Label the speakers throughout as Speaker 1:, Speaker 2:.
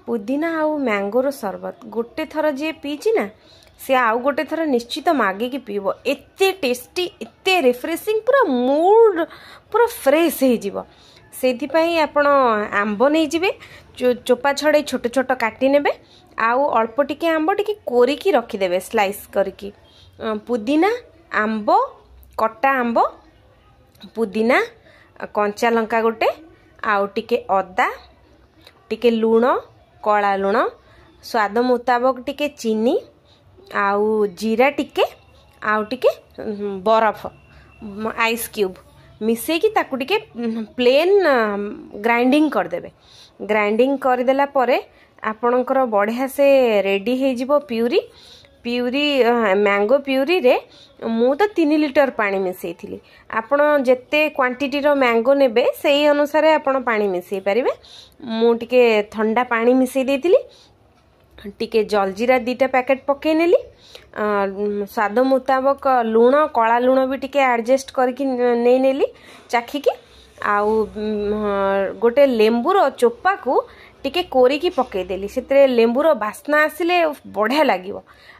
Speaker 1: पुदीना आउ मैंगोर सरबत गोटे थर जी पीची ना सी आउ गोटे थर निश्चित मागिकी पीब। एते टेस्टी एते रिफ्रेशिंग पूरा मूड पूरा फ्रेश हो से आपण आंब नहीं जिवे चोपा छड़े छोट छोट काटी नेबे आउ अल्प टिके आंब टिके कोरिकी रखिदेवे स्लाइस करके पुदीना आंब कटा आंब पुदीना कंचा लंका गोटे आउ टिके अदा टिके लूण कला लूण स्वाद मुताबक टिके चीनी आउ जीरा टिके आउ टिके बरफ आइस क्यूब मिसेकी ताकू टिके प्लेन ग्राइंडिंग करदेवे। ग्राइंडिंग करदेला परे आपणकर बढ़िया से रेडी हो जिवो प्यूरी प्यूरी मैंगो प्यूरी रे मु तो 3 लिटर पानी मिसई थी। आपण जेते क्वांटिटी रो मैंगो नेबे सेही अनुसार आपण पानी मिसई पारिबे। मु टिके ठंडा पानी मिसई देथिली टिके जलजीरा 2टा पैकेट पकई नेली स्वाद मुताबक लूण कला लूण भी टिके एडजस्ट करके नहीं नेली चाखिकी आउ गोटे लेंबूर चोपा को टिके कोरिकी पकईदेली से लेंबूर बास्ना आसिले बढ़िया लगे।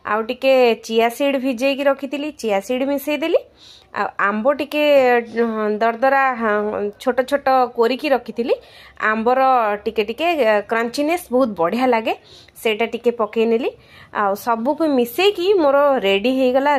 Speaker 1: आउ टिके चिया सीड भिजेकी रखी चिया सीड मिसईदेली आंब टिके दरदरा छोट छोट कोरिकी रखी आंबर टिके टिके क्रंचीनेस बहुत बढ़िया लगे सेटा टिके पकई नेली आ सबको मिसेकी मोर रेडी हो गला।